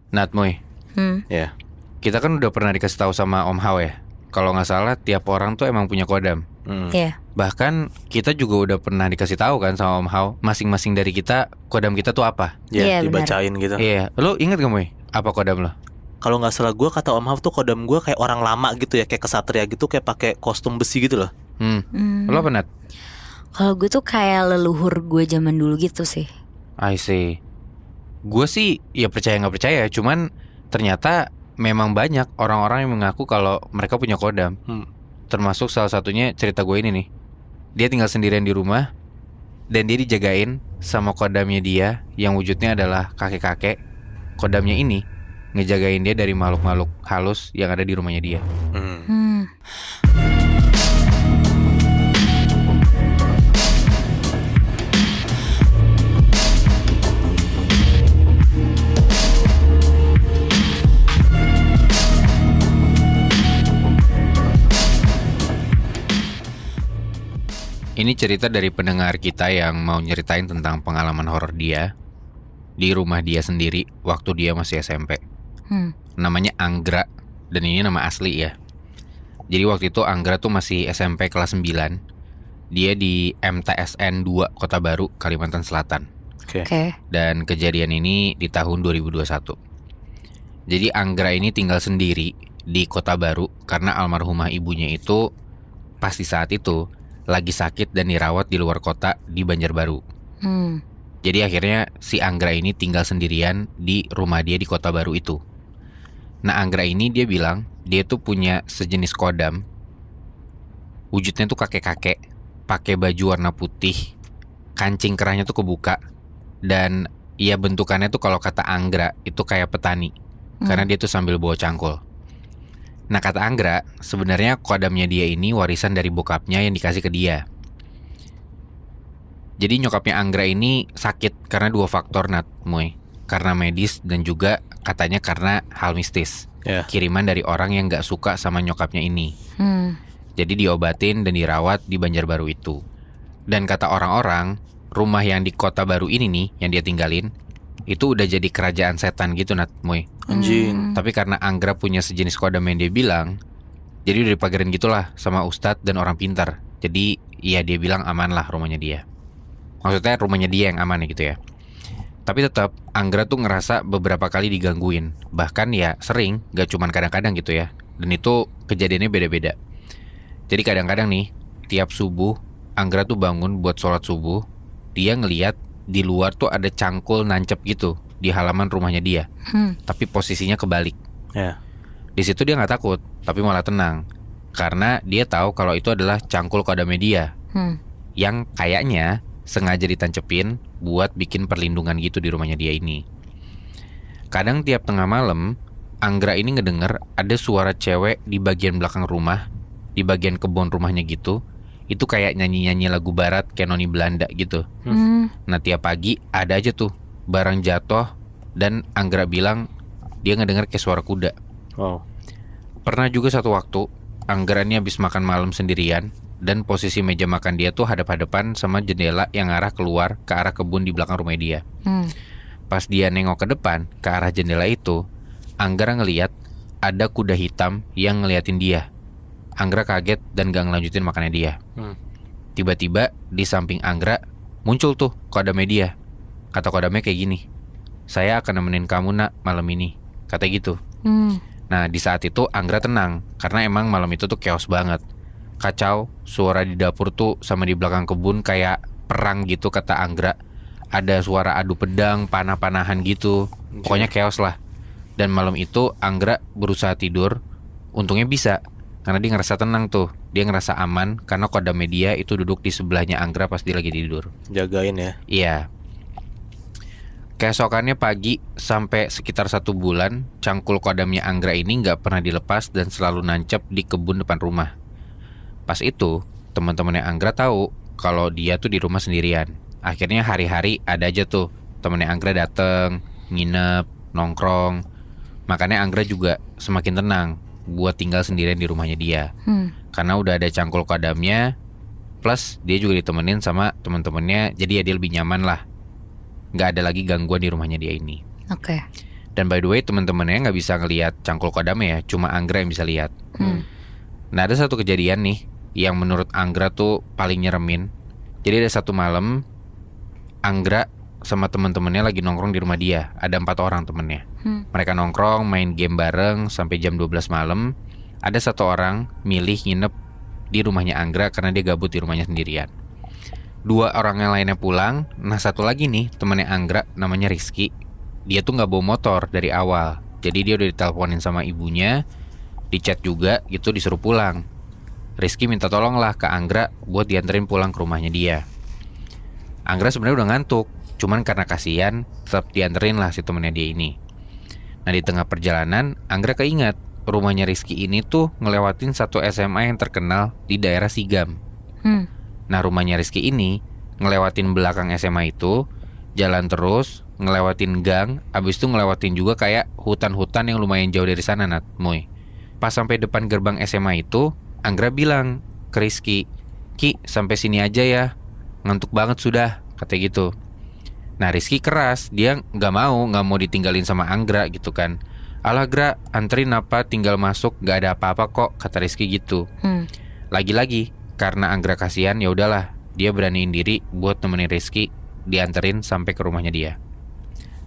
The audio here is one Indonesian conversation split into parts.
Natmoy, Ya. kita kan udah pernah dikasih tahu sama Om Hao ya. Kalau nggak salah tiap orang tuh emang punya kodam. Iya. Bahkan kita juga udah pernah dikasih tahu kan sama Om Hao, masing-masing dari kita kodam kita tuh apa. Iya, Ya, benar. dibacain gitu. Iya, lo inget gak Moy? Apa kodam lo? Kalau nggak salah gue kata Om Hao tuh kodam gue kayak orang lama gitu ya, kayak kesatria gitu, kayak pakai kostum besi gitu loh. Lo apa Nat? Kalau gue tuh kayak leluhur gue zaman dulu gitu sih. I see. Gue sih ya percaya nggak percaya, cuman ternyata memang banyak orang-orang yang mengaku kalau mereka punya kodam. Termasuk salah satunya cerita gue ini nih. Dia tinggal sendirian di rumah dan dia dijagain sama kodamnya dia yang wujudnya adalah kakek-kakek. Kodamnya ini ngejagain dia dari makhluk-makhluk halus yang ada di rumahnya dia. Ini cerita dari pendengar kita yang mau nyeritain tentang pengalaman horor dia di rumah dia sendiri waktu dia masih SMP. Namanya Anggra, dan ini nama asli ya. Jadi waktu itu Anggra tuh masih SMP kelas 9. Dia di MTSN 2 Kota Baru, Kalimantan Selatan. Oke. Dan kejadian ini di tahun 2021. Jadi Anggra ini tinggal sendiri di Kota Baru karena almarhumah ibunya itu pas di saat itu lagi sakit dan dirawat di luar kota di Banjarbaru. Jadi akhirnya si Anggra ini tinggal sendirian di rumah dia di Kota Baru itu. Nah Anggra ini dia bilang dia tuh punya sejenis kodam. Wujudnya tuh kakek-kakek, pakai baju warna putih, kancing kerahnya tuh kebuka, dan ya bentukannya tuh kalau kata Anggra itu kayak petani, karena dia tuh sambil bawa cangkul. Nah kata Anggra, sebenarnya kodamnya dia ini warisan dari bokapnya yang dikasih ke dia. Jadi nyokapnya Anggra ini sakit karena 2 faktor Moy. Karena medis dan juga katanya karena hal mistis. Ya. Kiriman dari orang yang gak suka sama nyokapnya ini. Jadi diobatin dan dirawat di Banjarbaru itu. Dan kata orang-orang, rumah yang di Kota Baru ini nih, yang dia tinggalin, itu udah jadi kerajaan setan gitu Moy. Anjing. Tapi karena Anggra punya sejenis kodam yang dia bilang, jadi udah dipagarin gitulah sama ustadz dan orang pintar. Jadi ya dia bilang aman lah rumahnya dia. Maksudnya rumahnya dia yang aman gitu ya. Tapi tetap Anggra tuh ngerasa beberapa kali digangguin. Bahkan ya sering, gak cuman kadang-kadang gitu ya. Dan itu kejadiannya beda-beda. Jadi kadang-kadang nih, tiap subuh Anggra tuh bangun buat sholat subuh. Dia ngeliat di luar tuh ada cangkul nancep gitu di halaman rumahnya dia. Tapi posisinya kebalik. Ya. Di situ dia nggak takut, tapi malah tenang. Karena dia tahu kalau itu adalah cangkul kodamnya dia. Yang kayaknya sengaja ditancepin buat bikin perlindungan gitu di rumahnya dia ini. Kadang tiap tengah malam, Anggra ini ngedenger ada suara cewek di bagian belakang rumah, di bagian kebun rumahnya gitu. Itu kayak nyanyi-nyanyi lagu barat kayak noni Belanda gitu. Nah tiap pagi ada aja tuh barang jatuh, dan Anggra bilang dia ngedenger kayak suara kuda. Wow. Pernah juga satu waktu Anggra ini habis makan malam sendirian, dan posisi meja makan dia tuh hadap-hadapan sama jendela yang arah keluar ke arah kebun di belakang rumah dia. Pas dia nengok ke depan ke arah jendela itu, Anggra ngeliat ada kuda hitam yang ngeliatin dia. Anggra kaget dan gak ngelanjutin makannya dia. Tiba-tiba di samping Anggra muncul tuh kodamnya dia. Kata kodamnya kayak gini, "Saya akan nemenin kamu nak malam ini," kata gitu. Nah di saat itu Anggra tenang, karena emang malam itu tuh chaos banget. Kacau, suara di dapur tuh sama di belakang kebun kayak perang gitu kata Anggra. Ada suara adu pedang, panah-panahan gitu. Pokoknya chaos lah. Dan malam itu Anggra berusaha tidur. Untungnya bisa, karena dia ngerasa tenang tuh. Dia ngerasa aman karena kodam media itu duduk di sebelahnya Anggra pas dia lagi tidur. Jagain ya. Iya. Keesokannya pagi sampai sekitar 1 bulan, cangkul kodamnya Anggra ini gak pernah dilepas dan selalu nancep di kebun depan rumah. Pas itu, teman-temannya Anggra tahu kalau dia tuh di rumah sendirian. Akhirnya hari-hari ada aja tuh temannya Anggra dateng, nginep, nongkrong. Makanya Anggra juga semakin tenang buat tinggal sendirian di rumahnya dia. Karena udah ada cangkul kodamnya, plus dia juga ditemenin sama teman-temannya, jadi ya dia lebih nyaman lah. Nggak ada lagi gangguan di rumahnya dia ini. Oke. Dan by the way teman-temannya nggak bisa ngelihat cangkul kodamnya ya, cuma Anggra yang bisa lihat. Nah ada satu kejadian nih yang menurut Anggra tuh paling nyeremin. Jadi ada satu malam Anggra sama teman-temannya lagi nongkrong di rumah dia. Ada 4 orang temennya. Mereka nongkrong main game bareng sampai jam 12 malam. Ada satu orang milih nginep di rumahnya Anggra karena dia gabut di rumahnya sendirian. 2 orang yang lainnya pulang. Nah satu lagi nih temannya Anggra namanya Rizky. Dia tuh gak bawa motor dari awal. Jadi dia udah diteleponin sama ibunya, di chat juga gitu disuruh pulang. Rizky minta tolong lah ke Anggra buat dianterin pulang ke rumahnya dia. Anggra sebenarnya udah ngantuk, cuman karena kasihan tetap dianterin lah si temennya dia ini. Nah di tengah perjalanan Anggra keingat rumahnya Rizky ini tuh ngelewatin satu SMA yang terkenal di daerah Sigam. Nah rumahnya Rizky ini ngelewatin belakang SMA itu, jalan terus, ngelewatin gang, abis itu ngelewatin juga kayak hutan-hutan yang lumayan jauh dari sana Nat, Moy. Pas sampai depan gerbang SMA itu, Anggra bilang ke Rizky, "Ki, sampai sini aja ya, ngantuk banget sudah," katanya gitu. Nah Rizky keras, dia nggak mau ditinggalin sama Anggra gitu kan. "Alah Gra, anterin apa, tinggal masuk, nggak ada apa-apa kok," kata Rizky gitu. Lagi-lagi karena Anggra kasihan, ya udahlah, dia beraniin diri buat nemenin Rizky dianterin sampai ke rumahnya dia.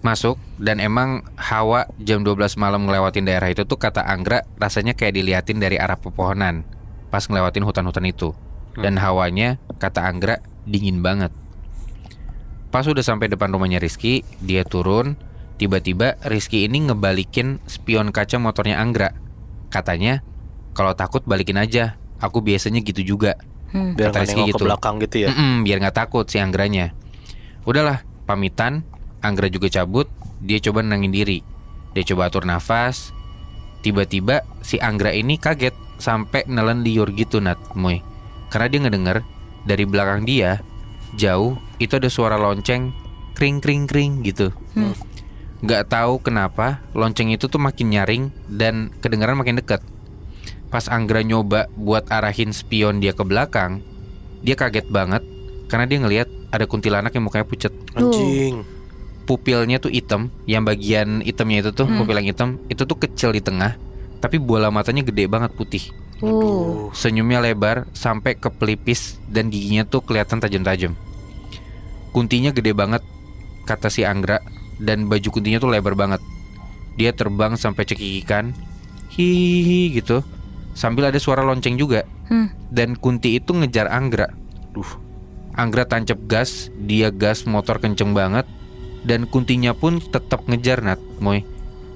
Masuk, dan emang hawa jam 12 malam ngelewatin daerah itu tuh kata Anggra rasanya kayak diliatin dari arah pepohonan pas ngelewatin hutan-hutan itu. Dan hawanya kata Anggra dingin banget. Pas udah sampai depan rumahnya Rizky, dia turun. Tiba-tiba Rizky ini ngebalikin spion kaca motornya Anggra. Katanya, "Kalau takut balikin aja, aku biasanya gitu juga." Biar Kata nggak Rizky nengok gitu. ke belakang gitu ya. Biar nggak takut si Anggranya. Udahlah, pamitan. Anggra juga cabut. Dia coba nenangin diri. Dia coba atur nafas. Tiba-tiba si Anggra ini kaget sampai nelen liur gitu Nat, Moy. Karena dia ngedenger dari belakang dia jauh itu ada suara lonceng kring kring kring gitu. Gak tahu kenapa lonceng itu tuh makin nyaring dan kedengaran makin dekat. Pas Anggra nyoba buat arahin spion dia ke belakang, dia kaget banget karena dia ngelihat ada kuntilanak yang mukanya pucet. Anjing. Pupilnya tuh hitam, yang bagian hitamnya itu tuh pupil yang hitam itu tuh kecil di tengah, tapi bola matanya gede banget putih. Senyumnya lebar sampai ke pelipis dan giginya tuh kelihatan tajam-tajam. Kuntinya gede banget kata si Anggra, dan baju kuntinya tuh lebar banget. Dia terbang sampai cekikikan, hihihi gitu, sambil ada suara lonceng juga. Dan kunti itu ngejar Anggra. Anggra tancap gas, dia gas motor kenceng banget. Dan kuntinya pun tetap ngejar Nat, Moy.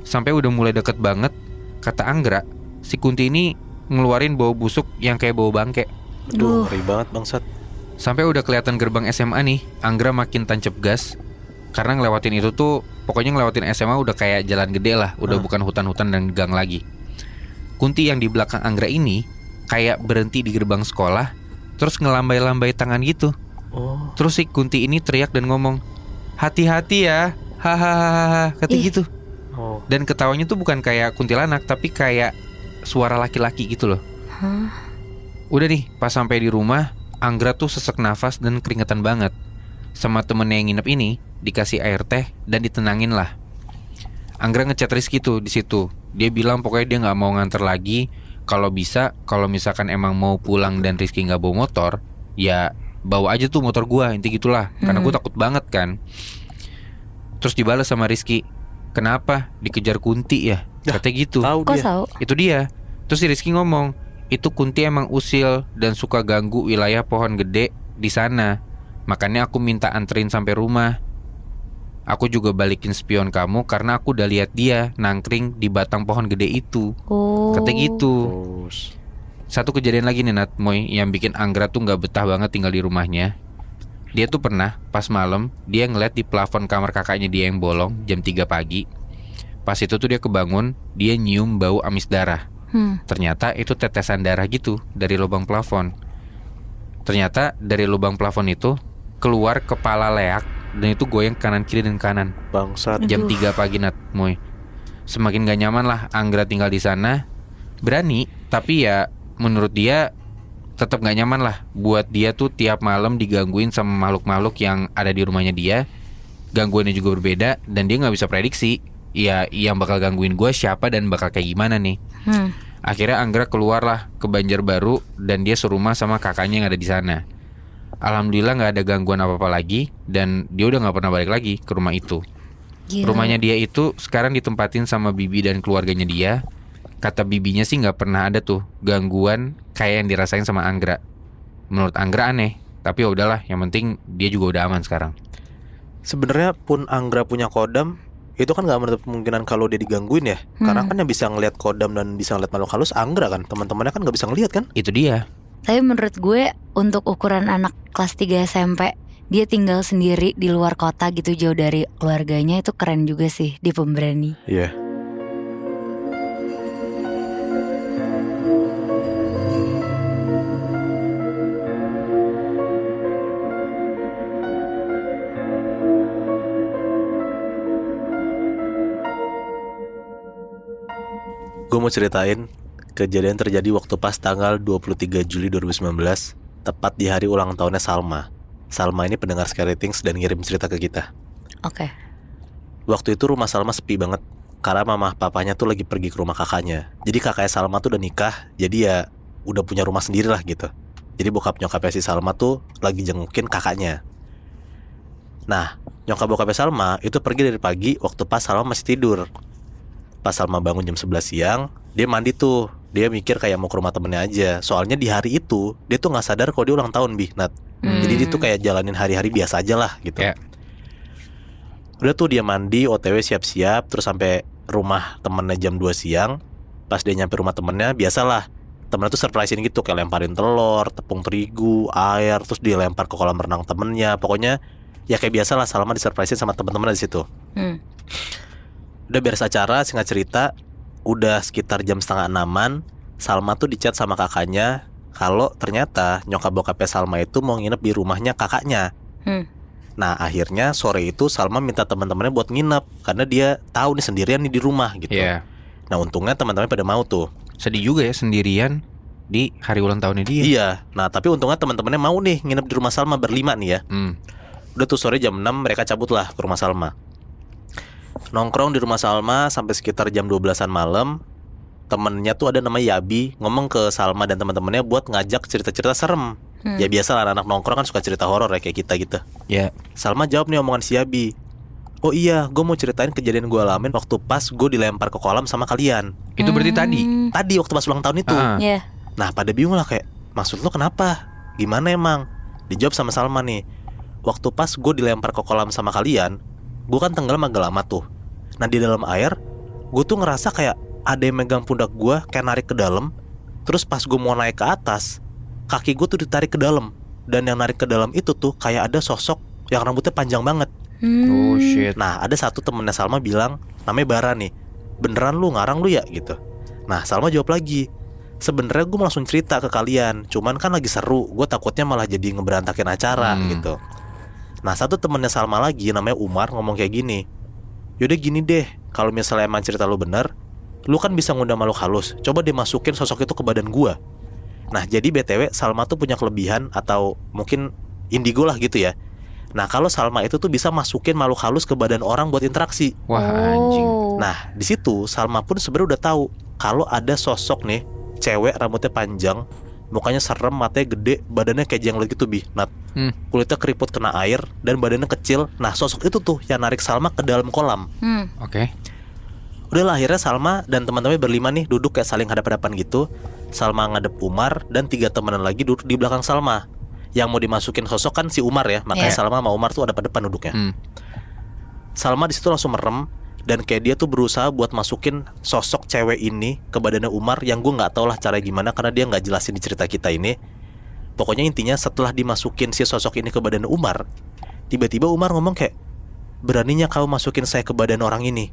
Sampai udah mulai deket banget. Kata Anggra, si kunti ini ngeluarin bau busuk yang kayak bau bangke. Aduh, ngeri banget bangsat. Sampai udah kelihatan gerbang SMA nih, Anggra makin tancap gas. Karena ngelewatin itu tuh, pokoknya ngelewatin SMA udah kayak jalan gede lah, udah bukan hutan-hutan dan gang lagi. Kunti yang di belakang Anggra ini kayak berhenti di gerbang sekolah, terus ngelambai-lambai tangan gitu. Terus si Kunti ini teriak dan ngomong, "Hati-hati ya, hahaha," kata gitu. Dan ketawanya tuh bukan kayak kuntilanak, tapi kayak suara laki-laki gitu loh. Udah nih, pas sampai di rumah, Anggra tuh sesek nafas dan keringetan banget. Sama temennya yang nginep ini dikasih air teh dan ditenangin lah. Anggra ngechat Rizky tuh di situ. Dia bilang pokoknya dia nggak mau nganter lagi. Kalau bisa, kalau misalkan emang mau pulang dan Rizky nggak bawa motor, ya bawa aja tuh motor gua, inti gitulah. Karena gua takut banget kan. Terus dibalas sama Rizky, "Kenapa dikejar Kunti ya?" Katanya gitu. Tahu Kok dia. tahu? Itu dia. Terus si Rizky ngomong, "Itu Kunti emang usil dan suka ganggu wilayah pohon gede di sana. Makanya aku minta anterin sampai rumah. Aku juga balikin spion kamu karena aku udah lihat dia nangkring di batang pohon gede itu." Katanya gitu. Terus. Satu kejadian lagi nih Nat, Moy, yang bikin Anggra tuh gak betah banget tinggal di rumahnya. Dia tuh pernah pas malam dia ngeliat di plafon kamar kakaknya dia yang bolong jam 3 pagi. Pas itu tuh dia kebangun, dia nyium bau amis darah. Ternyata itu tetesan darah gitu dari lubang plafon. Ternyata dari lubang plafon itu keluar kepala leak dan itu goyang kanan kiri dan kanan. Bangsat. Jam 3 pagi Nat, Moy. Semakin gak nyaman lah Anggra tinggal di sana. Berani, tapi ya menurut dia tetap gak nyaman lah. Buat dia tuh tiap malam digangguin sama makhluk-makhluk yang ada di rumahnya dia. Gangguannya juga berbeda dan dia gak bisa prediksi ya yang bakal gangguin gue siapa dan bakal kayak gimana nih. Akhirnya Anggra keluarlah ke Banjarbaru dan dia serumah sama kakaknya yang ada di sana. Alhamdulillah nggak ada gangguan apa-apa lagi dan dia udah nggak pernah balik lagi ke rumah itu. Gila. Rumahnya dia itu sekarang ditempatin sama bibi dan keluarganya dia. Kata bibinya sih nggak pernah ada tuh gangguan kayak yang dirasain sama Anggra. Menurut Anggra aneh, tapi ya udahlah, yang penting dia juga udah aman sekarang. Sebenarnya pun Anggra punya kodam, itu kan nggak menutup kemungkinan kalau dia digangguin ya. Karena kan yang bisa ngelihat kodam dan bisa ngelihat makhluk halus Anggra kan. Teman-temannya kan nggak bisa ngelihat kan. Itu dia. Tapi menurut gue untuk ukuran anak kelas 3 SMP, dia tinggal sendiri di luar kota gitu jauh dari keluarganya, itu keren juga sih, dia pemberani. Iya. Gue mau ceritain kejadian terjadi waktu pas tanggal 23 Juli 2019, tepat di hari ulang tahunnya Salma. Salma ini pendengar Scary Things dan ngirim cerita ke kita. Oke. Waktu itu rumah Salma sepi banget karena mama papanya tuh lagi pergi ke rumah kakaknya. Jadi kakaknya Salma tuh udah nikah, jadi ya udah punya rumah sendiri lah gitu. Jadi bokap nyokapnya si Salma tuh lagi jengukin kakaknya. Nah, nyokap bokapnya Salma itu pergi dari pagi waktu pas Salma masih tidur. Pas Salma bangun jam 11 siang, dia mandi tuh. Dia mikir kayak mau ke rumah temennya aja. Soalnya di hari itu dia tuh gak sadar kalau dia ulang tahun, Nat. Jadi dia tuh kayak jalanin hari-hari biasa aja lah gitu. Udah tuh dia mandi, OTW siap-siap, terus sampai rumah temennya jam 2 siang. Pas dia nyampe rumah temennya, biasalah temennya tuh surprisein gitu, kayak lemparin telur, tepung terigu, air, terus dia lempar ke kolam renang temennya. Pokoknya ya kayak biasalah Salma disurprisein sama temen-temennya di situ. Udah beres acara, singkat cerita, udah sekitar jam 5:30-an, Salma tuh dicat sama kakaknya kalau ternyata nyokap bokapnya Salma itu mau nginep di rumahnya kakaknya. Nah akhirnya sore itu Salma minta teman-temannya buat nginep karena dia tahu nih sendirian nih di rumah gitu. Nah untungnya teman-temannya pada mau tuh. Sedih juga ya sendirian di hari ulang tahunnya dia. Iya. Nah tapi untungnya teman-temannya mau nih nginep di rumah Salma berlima nih ya. Udah tuh sore jam 6 mereka cabut lah ke rumah Salma. Nongkrong di rumah Salma sampai sekitar jam 12-an malam. Temennya tuh ada namanya Yabi, ngomong ke Salma dan teman-temannya buat ngajak cerita-cerita serem. Ya biasa lah anak nongkrong kan suka cerita horor ya kayak kita gitu. Salma jawab nih omongan si Yabi. Oh iya, gue mau ceritain kejadian gue alamin waktu pas gue dilempar ke kolam sama kalian. Itu berarti Tadi waktu pas ulang tahun itu. Nah pada bingung lah kayak, maksud lo kenapa? Gimana emang? Dijawab sama Salma nih. Waktu pas gue dilempar ke kolam sama kalian, gue kan tenggelam agak lama tuh. Nah di dalam air, gue tuh ngerasa kayak ada yang megang pundak gue, kayak narik ke dalam. Terus pas gue mau naik ke atas, kaki gue tuh ditarik ke dalam. Dan yang narik ke dalam itu tuh kayak ada sosok yang rambutnya panjang banget. Oh shit. Nah ada satu temennya Salma bilang, namanya Bara nih, beneran lu ngarang lu ya gitu. Nah Salma jawab lagi, sebenarnya gue mau langsung cerita ke kalian, cuman kan lagi seru, gue takutnya malah jadi ngeberantakin acara gitu. Nah satu temennya Salma lagi namanya Umar ngomong kayak gini, yaudah gini deh, kalau misalnya emang cerita lu bener, lu kan bisa ngundang makhluk halus, coba deh masukin sosok itu ke badan gua. Nah jadi BTW Salma tuh punya kelebihan atau mungkin indigo lah gitu ya. Nah kalau Salma itu tuh bisa masukin makhluk halus ke badan orang buat interaksi. Wah anjing. Nah di situ Salma pun sebenarnya udah tahu kalau ada sosok nih, cewek rambutnya panjang, mukanya serem, matanya gede, badannya kayak jenglot gitu Nat. Kulitnya keriput kena air dan badannya kecil. Nah sosok itu tuh yang narik Salma ke dalam kolam. Oke. Udahlah akhirnya Salma dan teman-temannya berlima nih duduk kayak saling hadap-hadapan gitu. Salma ngadep Umar dan 3 temenan lagi duduk di belakang Salma. Yang mau dimasukin sosok kan si Umar ya, makanya Salma sama Umar tuh ada pada depan duduknya. Salma di situ langsung merem dan kayak dia tuh berusaha buat masukin sosok cewek ini ke badannya Umar yang gue nggak tahu lah cara gimana karena dia nggak jelasin di cerita kita ini. Pokoknya intinya setelah dimasukin si sosok ini ke badan Umar, tiba-tiba Umar ngomong kayak, beraninya kau masukin saya ke badan orang ini.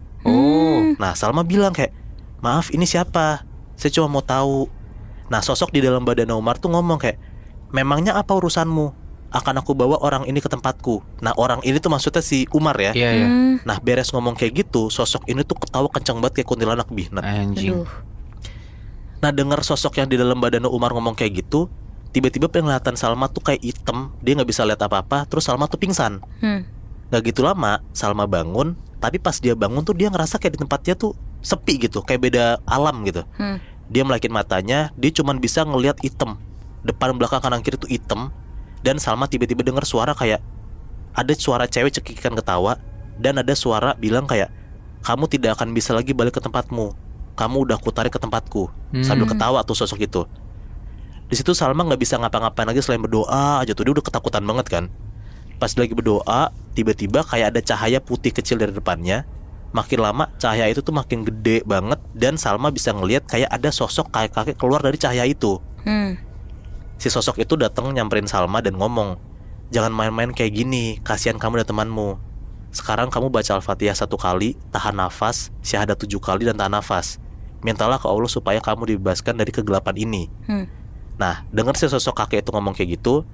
Nah Salma bilang kayak, maaf ini siapa? Saya cuma mau tahu. Nah sosok di dalam badan Umar tuh ngomong kayak, memangnya apa urusanmu? Akan aku bawa orang ini ke tempatku. Nah orang ini tuh maksudnya si Umar ya. Nah beres ngomong kayak gitu, sosok ini tuh ketawa kencang banget kayak kuntilanak Nat. Anjing. Nah denger sosok yang di dalam badan Umar ngomong kayak gitu, tiba-tiba penglihatan Salma tuh kayak hitam. Dia gak bisa lihat apa-apa. Terus Salma tuh pingsan. Gak gitu lama Salma bangun Tapi pas dia bangun tuh dia ngerasa kayak di tempatnya tuh sepi gitu, kayak beda alam gitu. Dia melakin matanya, dia cuman bisa ngelihat hitam. Depan, belakang, kanan, kiri tuh hitam. Dan Salma tiba-tiba dengar suara kayak ada suara cewek cekikikan ketawa. Dan ada suara bilang kayak, kamu tidak akan bisa lagi balik ke tempatmu. Kamu udah kutarik ke tempatku. Sambil ketawa tuh sosok itu. Di situ Salma nggak bisa ngapa-ngapain lagi selain berdoa aja tuh. Dia udah ketakutan banget kan. Pas dia lagi berdoa, tiba-tiba kayak ada cahaya putih kecil dari depannya. Makin lama cahaya itu tuh makin gede banget. Dan Salma bisa ngelihat kayak ada sosok kakek-kakek keluar dari cahaya itu. Si sosok itu datang nyamperin Salma dan ngomong, jangan main-main kayak gini, kasihan kamu dan temanmu. Sekarang kamu baca Al-Fatihah 1 kali, tahan nafas, syahadat 7 kali dan tahan nafas. Mintalah ke Allah supaya kamu dibebaskan dari kegelapan ini. Nah, dengar si sosok kakek itu ngomong kayak gitu,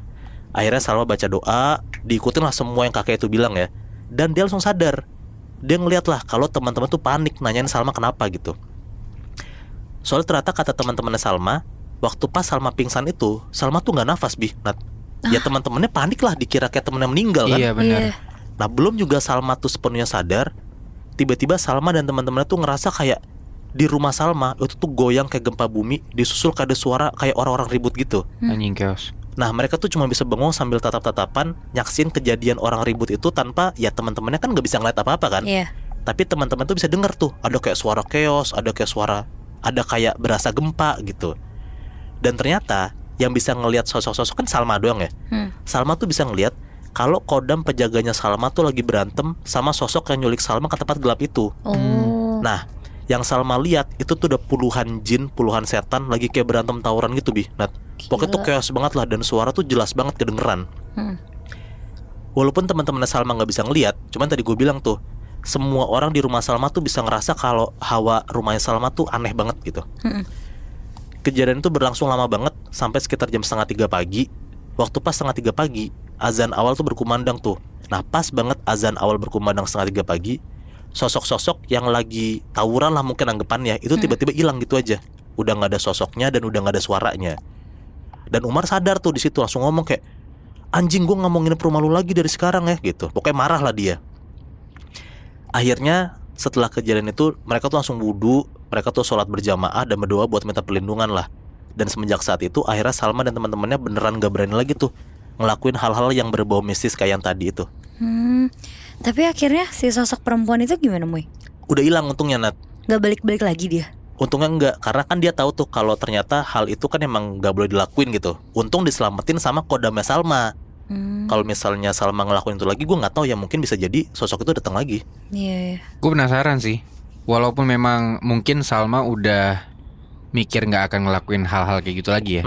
akhirnya Salma baca doa, diikutin lah semua yang kakek itu bilang ya. Dan dia langsung sadar. Dia ngeliat lah kalau teman-teman tuh panik nanyain Salma kenapa gitu. Soalnya ternyata kata teman-temannya Salma, waktu pas Salma pingsan itu, Salma tuh nggak nafas Nat. Ya teman-temannya panik lah, dikira kayak temennya meninggal kan. Iya benar. Nah belum juga Salma tuh sepenuhnya sadar, tiba-tiba Salma dan teman-temannya tuh ngerasa kayak di rumah Salma itu tuh goyang kayak gempa bumi, disusul kayak ada suara kayak orang-orang ribut gitu. Anjing chaos. Nah mereka tuh cuma bisa bengong sambil tatap-tatapan, nyaksin kejadian orang ribut itu tanpa, ya teman-temannya kan nggak bisa ngeliat apa-apa kan. Tapi teman-teman tuh bisa denger tuh, ada kayak suara chaos, ada kayak suara, ada kayak berasa gempa gitu. Dan ternyata yang bisa ngelihat sosok-sosok kan Salma doang ya. Salma tuh bisa ngelihat kalau kodam penjaganya Salma tuh lagi berantem sama sosok yang nyulik Salma ke tempat gelap itu. Nah yang Salma lihat itu tuh udah puluhan jin, puluhan setan lagi kayak berantem tawuran gitu Nat. Pokoknya tuh chaos banget lah, dan suara tuh jelas banget kedengeran. Walaupun teman-teman Salma nggak bisa ngelihat, cuman tadi gue bilang tuh, semua orang di rumah Salma tuh bisa ngerasa kalau hawa rumahnya Salma tuh aneh banget gitu. Kejadian itu berlangsung lama banget, sampai sekitar jam 2:30 pagi. Waktu pas 2:30 pagi, azan awal tuh berkumandang tuh. Nah pas banget azan awal berkumandang 2:30 pagi, sosok-sosok yang lagi tawuran lah mungkin anggapannya, itu tiba-tiba hilang gitu aja. Udah nggak ada sosoknya dan udah nggak ada suaranya. Dan Umar sadar tuh di situ, langsung ngomong kayak, anjing gue nggak mau nginep rumah lu lagi dari sekarang ya gitu. Pokoknya marah lah dia. Akhirnya setelah kejadian itu mereka tuh langsung wudu, mereka tuh sholat berjamaah dan berdoa buat minta perlindungan lah. Dan semenjak saat itu akhirnya Salma dan teman-temannya beneran gak berani lagi tuh ngelakuin hal-hal yang berbau mistis kayak yang tadi itu. Tapi akhirnya si sosok perempuan itu gimana Muy? Udah hilang untungnya Nat. Gak balik-balik lagi dia? Untungnya enggak, karena kan dia tahu tuh kalau ternyata hal itu kan emang gak boleh dilakuin gitu. Untung diselamatin sama kodamnya Salma. Kalau misalnya Salma ngelakuin itu lagi, gue nggak tahu ya, mungkin bisa jadi sosok itu datang lagi. Iya. Gue penasaran sih. Walaupun memang mungkin Salma udah mikir nggak akan ngelakuin hal-hal kayak gitu lagi ya.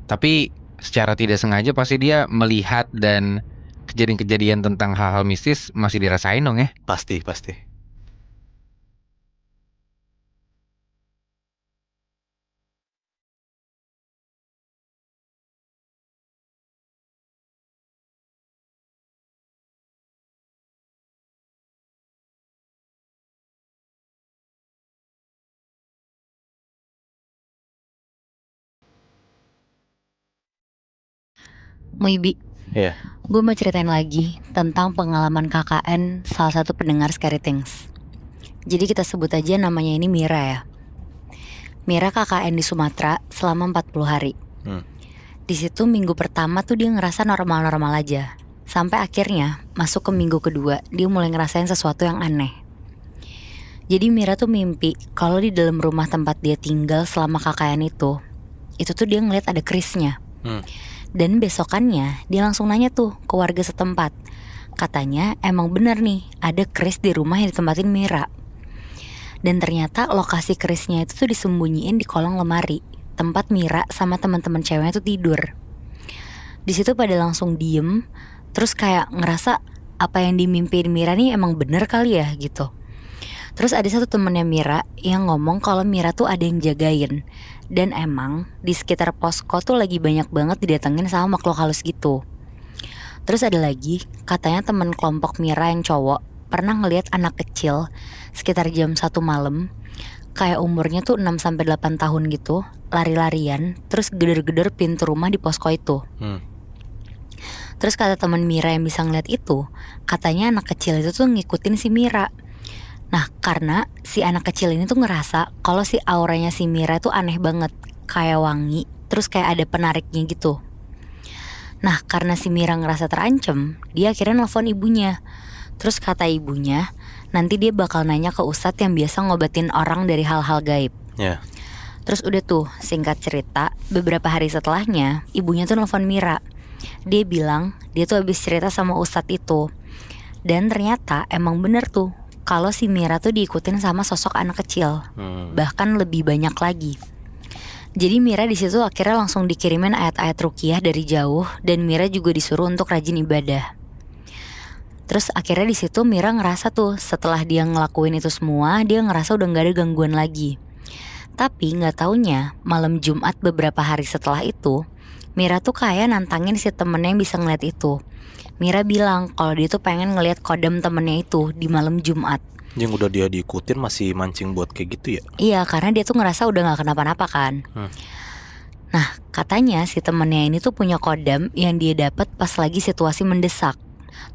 Tapi secara tidak sengaja pasti dia melihat dan kejadian-kejadian tentang hal-hal mistis masih dirasain dong ya. Pasti. Muy Iya. gue mau ceritain lagi tentang pengalaman KKN salah satu pendengar Scary Things. Jadi kita sebut aja namanya ini Mira ya. Mira KKN di Sumatera selama 40 hari. Di situ minggu pertama tuh dia ngerasa normal-normal aja. Sampai akhirnya masuk ke minggu kedua dia mulai ngerasain sesuatu yang aneh. Jadi Mira tuh mimpi kalau di dalam rumah tempat dia tinggal selama KKN itu tuh dia ngeliat ada kerisnya. Dan besokannya dia langsung nanya tuh ke warga setempat. Katanya emang bener nih ada keris di rumah yang ditempatin Mira. Dan ternyata lokasi kerisnya itu tuh disembunyiin di kolong lemari tempat Mira sama teman-teman ceweknya tuh tidur. Di situ pada langsung diem, terus kayak ngerasa apa yang dimimpiin Mira nih emang bener kali ya gitu. Terus ada satu temennya Mira yang ngomong kalau Mira tuh ada yang jagain. Dan emang di sekitar posko tuh lagi banyak banget didatengin sama makhluk halus gitu. Terus ada lagi, katanya temen kelompok Mira yang cowok pernah ngelihat anak kecil sekitar jam 1 malam, kayak umurnya tuh 6-8 tahun gitu, lari-larian, terus geder-geder pintu rumah di posko itu. Terus kata teman Mira yang bisa ngeliat itu, katanya anak kecil itu tuh ngikutin si Mira. Nah, karena si anak kecil ini tuh ngerasa kalau si auranya si Mira tuh aneh banget, kayak wangi, terus kayak ada penariknya gitu. Nah, karena si Mira ngerasa terancam, dia akhirnya nelfon ibunya. Terus kata ibunya, nanti dia bakal nanya ke ustadz yang biasa ngobatin orang dari hal-hal gaib. Ya. Terus udah tuh, singkat cerita, beberapa hari setelahnya, ibunya tuh nelfon Mira. Dia bilang, dia tuh habis cerita sama ustadz itu. Dan ternyata emang bener tuh, kalau si Mira tuh diikutin sama sosok anak kecil, bahkan lebih banyak lagi. Jadi Mira di situ akhirnya langsung dikirimin ayat-ayat ruqyah dari jauh, dan Mira juga disuruh untuk rajin ibadah. Terus akhirnya di situ Mira ngerasa tuh, setelah dia ngelakuin itu semua, dia ngerasa udah gak ada gangguan lagi. Tapi gak taunya malam Jumat beberapa hari setelah itu, Mira tuh kayak nantangin si temennya yang bisa ngeliat itu. Mira bilang kalau dia tuh pengen ngeliat kodam temennya itu di malam Jumat. Yang udah dia diikutin masih mancing buat kayak gitu ya? Iya, karena dia tuh ngerasa udah gak kenapa-napa kan. Nah, katanya si temennya ini tuh punya kodam yang dia dapat pas lagi situasi mendesak.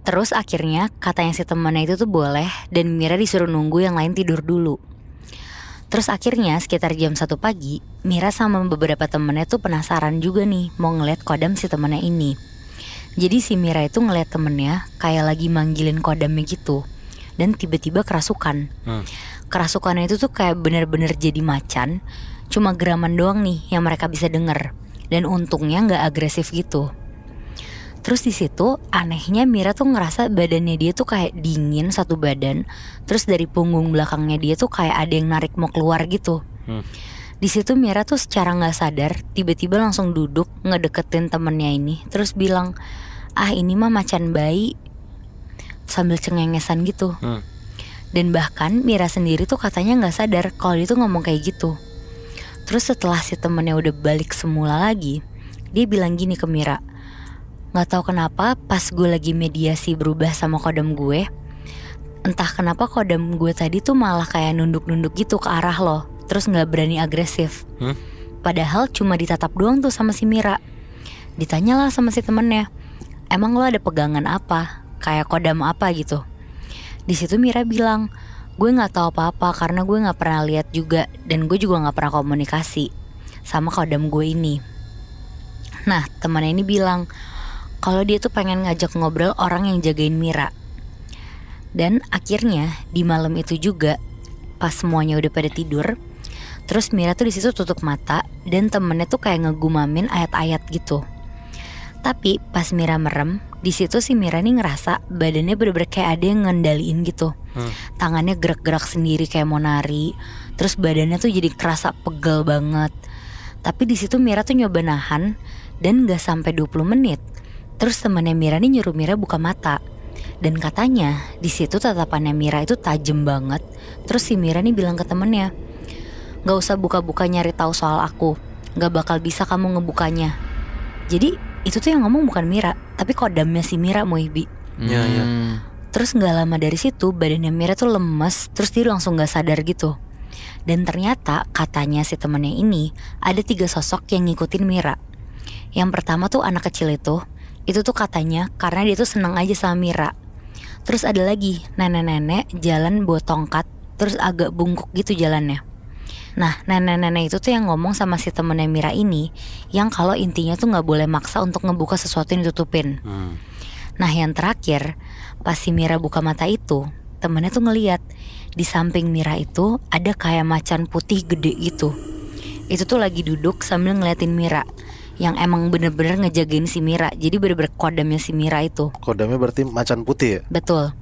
Terus akhirnya katanya si temennya itu tuh boleh, dan Mira disuruh nunggu yang lain tidur dulu. Terus akhirnya sekitar jam 1 pagi, Mira sama beberapa temennya tuh penasaran juga nih mau ngeliat kodam si temennya ini. Jadi si Mira itu ngeliat temennya kayak lagi manggilin kodamnya gitu, dan tiba-tiba kerasukan. Kerasukannya itu tuh kayak bener-bener jadi macan, cuma geraman doang nih yang mereka bisa denger. Dan untungnya gak agresif gitu. Terus di situ anehnya Mira tuh ngerasa badannya dia tuh kayak dingin satu badan. Terus dari punggung belakangnya dia tuh kayak ada yang narik mau keluar gitu. Di situ Mira tuh secara nggak sadar tiba-tiba langsung duduk ngedeketin temennya ini. Terus bilang, ah ini mah macan bayi, sambil cengengesan gitu. Dan bahkan Mira sendiri tuh katanya nggak sadar kalau dia tuh ngomong kayak gitu. Terus setelah si temennya udah balik semula lagi, dia bilang gini ke Mira, gak tahu kenapa pas gue lagi mediasi berubah sama kodam gue, entah kenapa kodam gue tadi tuh malah kayak nunduk-nunduk gitu ke arah lo, terus gak berani agresif. Padahal cuma ditatap doang tuh sama si Mira. Ditanyalah sama si temennya, emang lo ada pegangan apa, kayak kodam apa gitu. Di situ Mira bilang, gue gak tahu apa-apa karena gue gak pernah lihat juga, dan gue juga gak pernah komunikasi sama kodam gue ini. Nah, temannya ini bilang kalau dia tuh pengen ngajak ngobrol orang yang jagain Mira. Dan akhirnya di malam itu juga, pas semuanya udah pada tidur, terus Mira tuh di situ tutup mata dan temennya tuh kayak ngegumamin ayat-ayat gitu. Tapi pas Mira merem, di situ si Mira nih ngerasa badannya bener-bener kayak ada yang ngendaliin gitu. Tangannya gerak-gerak sendiri kayak mau nari. Terus badannya tuh jadi kerasa pegel banget. Tapi di situ Mira tuh nyoba nahan, dan gak sampai 20 menit. Terus temannya Mira nih nyuruh Mira buka mata. Dan katanya di situ tatapannya Mira itu tajam banget. Terus si Mira nih bilang ke temennya, gak usah buka-buka nyari tahu soal aku, gak bakal bisa kamu ngebukanya. Jadi itu tuh yang ngomong bukan Mira, tapi kodamnya si Mira, Muibi. Iya. Terus gak lama dari situ badannya Mira tuh lemes, terus dia langsung gak sadar gitu. Dan ternyata katanya si temennya ini ada 3 sosok yang ngikutin Mira. Yang pertama tuh anak kecil itu tuh katanya karena dia tuh seneng aja sama Mira. Terus ada lagi nenek-nenek jalan bawa tongkat, terus agak bungkuk gitu jalannya. Nah, nenek-nenek itu tuh yang ngomong sama si temennya Mira ini, yang kalau intinya tuh gak boleh maksa untuk ngebuka sesuatu yang ditutupin. Nah, yang terakhir, pas si Mira buka mata itu, temennya tuh ngeliat di samping Mira itu ada kayak macan putih gede gitu. Itu tuh lagi duduk sambil ngeliatin Mira, yang emang bener-bener ngejagain si Mira. Jadi bener-bener kodamnya si Mira itu. Kodamnya berarti macan putih ya? Betul.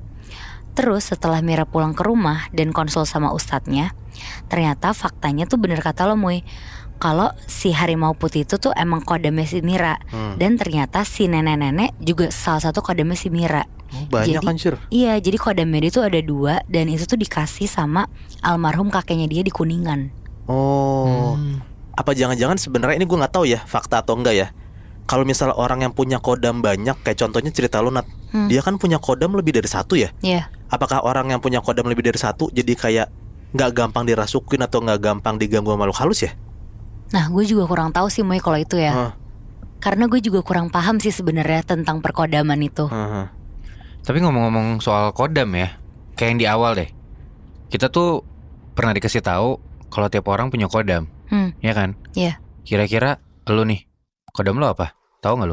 Terus setelah Mira pulang ke rumah dan konsul sama ustadznya, ternyata faktanya tuh bener kata lo, Moy, kalau si harimau putih itu tuh emang kodamnya si Mira. Dan ternyata si nenek-nenek juga salah satu kodamnya si Mira. Banyak jadi, kan Syir? Iya, jadi kodamnya dia tuh ada 2, dan itu tuh dikasih sama almarhum kakeknya dia di Kuningan. Apa jangan-jangan sebenarnya ini gue nggak tahu ya fakta atau enggak ya. Kalau misal orang yang punya kodam banyak, kayak contohnya cerita lu Nat, dia kan punya kodam lebih dari 1 ya. Iya. Apakah orang yang punya kodam lebih dari 1 jadi kayak nggak gampang dirasukin atau nggak gampang diganggu sama makhluk halus ya? Nah, gue juga kurang tahu sih Moy kalau itu ya. Karena gue juga kurang paham sih sebenarnya tentang perkodaman itu. Tapi ngomong-ngomong soal kodam ya, kayak yang di awal deh, kita tuh pernah dikasih tahu kalau tiap orang punya kodam, ya kan? Iya. Kira-kira lu nih, kodam lu apa? Tahu nggak lu?